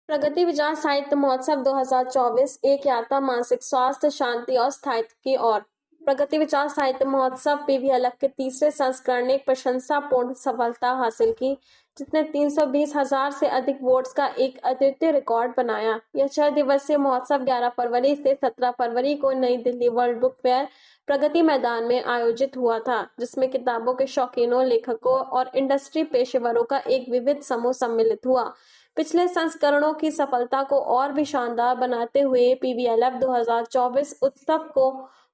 प्रगति विचार साहित्य महोत्सव 2024 एक यात्रा मानसिक स्वास्थ्य, शांति और स्थायित्व की ओर। प्रगति विचार साहित्य महोत्सव पीवी अलग के तीसरे संस्करण ने एक प्रशंसापूर्ण सफलता हासिल की, जिसने 320,000 से अधिक वोट्स का एक अद्वितीय रिकॉर्ड बनाया। यह 6 दिवसीय महोत्सव 11 फरवरी से 17 फरवरी को नई Delhi world book fair Pragati Maidan में आयोजित हुआ था, जिसमें किताबों के शौकीनों, लेखकों और इंडस्ट्री पेशेवरों का एक विविध समूह सम्मिलित हुआ। पिछले संस्करणों की सफलता को और भी शानदार बनाते हुए पीवीएलएफ 2024 उत्सव को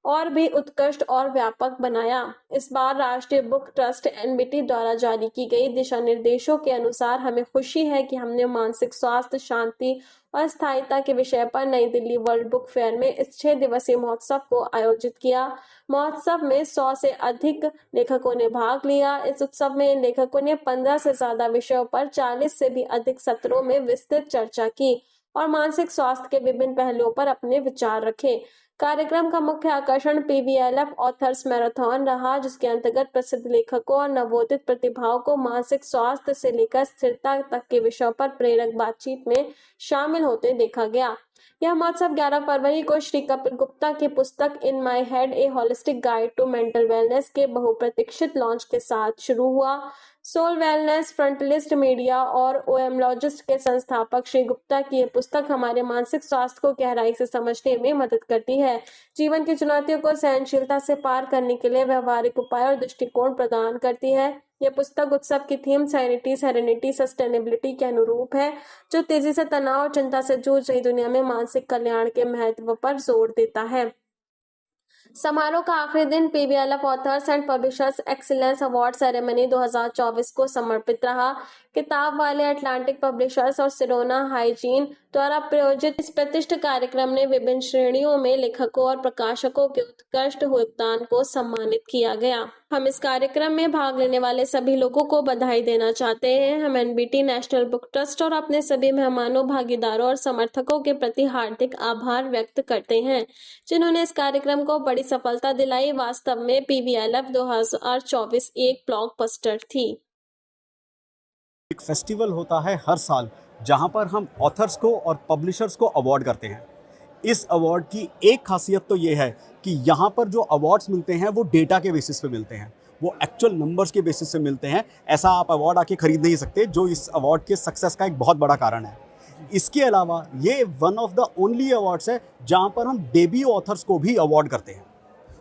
और भी उत्कृष्ट और व्यापक बनाया। इस बार राष्ट्रीय बुक ट्रस्ट एनबीटी द्वारा जारी की गई दिशा निर्देशों के अनुसार हमें खुशी है कि हमने मानसिक स्वास्थ्य, शांति और स्थायित्व के विषय पर नई दिल्ली वर्ल्ड बुक फेयर में इस 6 दिवसीय महोत्सव को आयोजित किया। महोत्सव में 100 से अधिक लेखकों ने भाग लिया। इस उत्सव में इन लेखकों ने 15 से ज्यादा विषयों पर 40 से भी अधिक सत्रों में विस्तृत चर्चा की और मानसिक स्वास्थ्य के विभिन्न पहलुओं पर अपने विचार रखे। कार्यक्रम का मुख्य आकर्षण पीवीएलएफ ऑथर्स मैराथन रहा, जिसके अंतर्गत प्रसिद्ध लेखकों और नवोदित प्रतिभाओं को मानसिक स्वास्थ्य से लेकर स्थिरता तक के विषयों पर प्रेरक बातचीत में शामिल होते देखा गया। यह महोत्सव 11 फरवरी को श्री कपिल गुप्ता की पुस्तक in my head a holistic guide to mental wellness के बहुप्रतीक्षित लॉन्च के साथ शुरू हुआ। सोल वेलनेस फ्रंटलिस्ट मीडिया और ओएमलॉजिस्ट के संस्थापक श्री गुप्ता की यह पुस्तक हमारे मानसिक स्वास्थ्य को गहराई से समझने में मदद करती है, जीवन की चुनौतियों को सहनशीलता से पार करने के लिए व्यवहारिक उपाय और दृष्टिकोण प्रदान करती है। यह पुस्तक उत्सव की थीम सैनिटी, सेरेनिटी, सस्टेनेबिलिटी के अनुरूप है, जो तेजी से तनाव और चिंता से जूझ रही दुनिया में मानसिक कल्याण के महत्व पर जोर देता है। समारोह का आखिरी दिन PVLF authors and publishers excellence award ceremony 2024 को समर्पित रहा। किताब वाले अटलांटिक पब्लिशर्स और सिरोना हाइजीन द्वारा प्रायोजित इस प्रतिष्ठित कार्यक्रम ने विभिन्न श्रेणियों में लेखकों और प्रकाशकों के उत्कृष्ट योगदान को सम्मानित किया गया। हम इस कार्यक्रम में भाग लेने वाले सभी लोगों को बधाई देना चाहते हैं। हम एनबीटी, नेशनल बुक ट्रस्ट और अपने सभी मेहमानों, भागीदारों और समर्थकों के प्रति हार्दिक आभार व्यक्त करते हैं, जिन्होंने इस कार्यक्रम को बड़ी सफलता दिलाई। वास्तव में पीवीएलएफ 2024 एक ब्लॉकबस्टर थी। एक फेस्टिवल होता है हर साल, जहां पर हम ऑथर्स को और पब्लिशर्स को अवार्ड करते हैं। इस अवार्ड की एक खासियत तो ये है कि यहाँ पर जो अवार्ड्स मिलते हैं वो डेटा के बेसिस पे मिलते हैं, वो एक्चुअल नंबर्स के बेसिस पे मिलते हैं। ऐसा आप अवार्ड आके खरीद नहीं सकते, जो इस अवार्ड के सक्सेस का एक बहुत बड़ा कारण है। इसके अलावा ये one of the only awards है जहाँ पर हम डेब्यू ऑथर्स को भी अवार्ड करते हैं।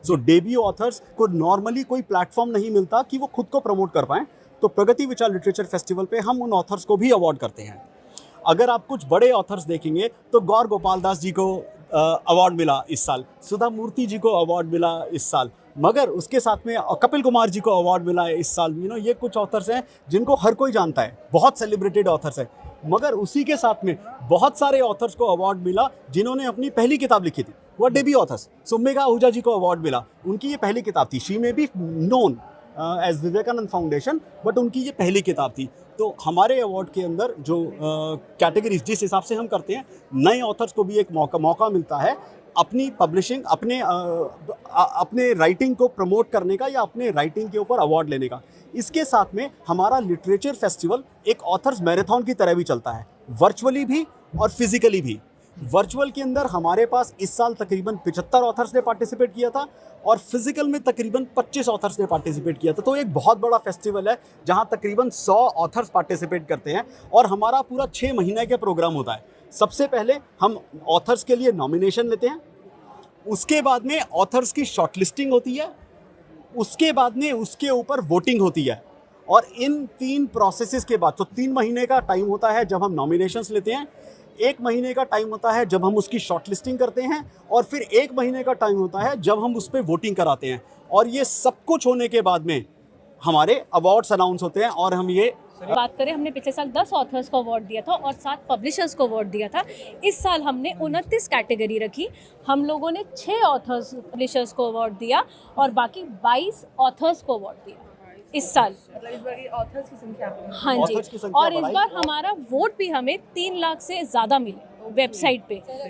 सो डेब्यू ऑथर्स को नॉर्मली कोई प्लेटफॉर्म नहीं मिलता कि वो खुद को प्रमोट कर पाएँ, तो प्रगति विचार लिटरेचर फेस्टिवल पे हम उन ऑथर्स को भी अवार्ड करते हैं। अगर आप कुछ बड़े ऑथर्स देखेंगे तो गौर गोपाल दास जी को अवार्ड मिला इस साल, सुधा मूर्ति जी को अवार्ड मिला इस साल, मगर उसके साथ में कपिल कुमार जी को अवार्ड मिला है इस साल। ये कुछ ऑथर्स हैं जिनको हर कोई जानता है, बहुत सेलिब्रेटेड ऑथर्स हैं, मगर उसी के साथ में बहुत सारे ऑथर्स को अवार्ड मिला जिन्होंने अपनी पहली किताब लिखी थी, वो डेब्यू ऑथर्स। सुमेघा आहूजा जी को अवार्ड मिला, उनकी ये पहली किताब थी। She may be known as Vivekananda foundation, but उनकी ये पहली किताब थी। तो हमारे अवार्ड के अंदर जो कैटेगरीज जिस हिसाब से हम करते हैं, नए ऑथर्स को भी एक मौका मिलता है अपनी पब्लिशिंग, अपने राइटिंग को प्रमोट करने का या अपने राइटिंग के ऊपर अवार्ड लेने का। इसके साथ में हमारा लिटरेचर फेस्टिवल एक ऑथर्स मैराथन की तरह भी चलता है, वर्चुअली भी और फिजिकली भी। वर्चुअल के अंदर हमारे पास इस साल तकरीबन 75 ऑथर्स ने पार्टिसिपेट किया था और फिजिकल में तकरीबन 25 ऑथर्स ने पार्टिसिपेट किया था। तो एक बहुत बड़ा फेस्टिवल है जहां तकरीबन 100 ऑथर्स पार्टिसिपेट करते हैं और हमारा पूरा 6 महीने का प्रोग्राम होता है। सबसे पहले हम ऑथर्स के लिए नॉमिनेशन लेते हैं, उसके बाद में ऑथर्स की शॉर्टलिस्टिंग होती है, उसके बाद में उसके ऊपर वोटिंग होती है। और इन 3 प्रोसेसेस के बाद, तो 3 महीने का टाइम होता है जब हम नॉमिनेशंस लेते हैं, 1 महीने का टाइम होता है जब हम उसकी शॉर्टलिस्टिंग करते हैं, और फिर 1 महीने का टाइम होता है जब हम उस पर वोटिंग कराते हैं। और ये सब कुछ होने के बाद में हमारे अवार्ड्स अनाउंस होते हैं। और हम ये बात करें, हमने पिछले साल 10 ऑथर्स को अवार्ड दिया था और 7 पब्लिशर्स को अवार्ड दिया था। इस साल हमने 29 कैटेगरी रखी। हम लोगों ने 6 ऑथर्स पब्लिशर्स को अवार्ड दिया और बाकी 22 ऑथर्स को अवार्ड दिया इस साल। मतलब इस बार ऑथर्स की संख्या, हाँ जी, और इस बार हमारा वोट भी हमें 3 लाख से ज़्यादा मिले वेबसाइट पे।